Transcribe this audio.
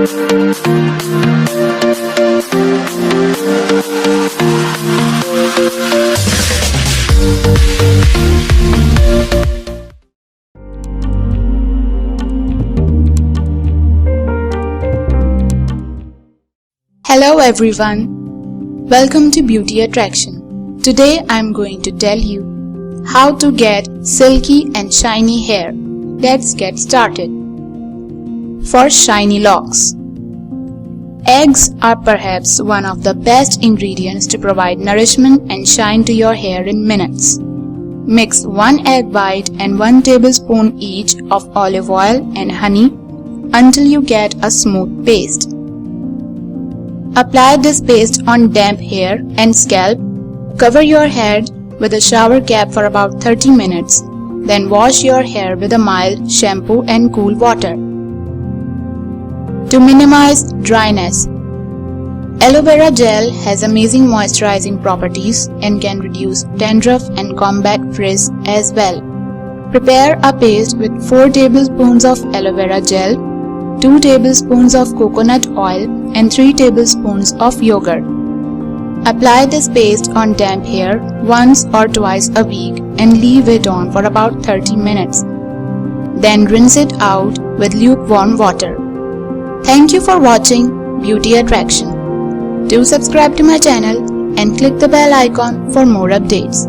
Hello everyone, welcome to Beauty Attraction. Today I am going to tell you how to get silky and shiny hair. Let's get started. For shiny locks, eggs are perhaps one of the best ingredients to provide nourishment and shine to your hair in minutes. Mix 1 egg white and 1 tablespoon each of olive oil and honey until you get a smooth paste. Apply this paste on damp hair and scalp. Cover your head with a shower cap for about 30 minutes. Then wash your hair with a mild shampoo and cool water. To minimize dryness, aloe vera gel has amazing moisturizing properties and can reduce dandruff and combat frizz as well. Prepare a paste with 4 tablespoons of aloe vera gel, 2 tablespoons of coconut oil and 3 tablespoons of yogurt. Apply this paste on damp hair once or twice a week and leave it on for about 30 minutes. Then rinse it out with lukewarm water. Thank you for watching Beauty Attraction. Do subscribe to my channel and click the bell icon for more updates.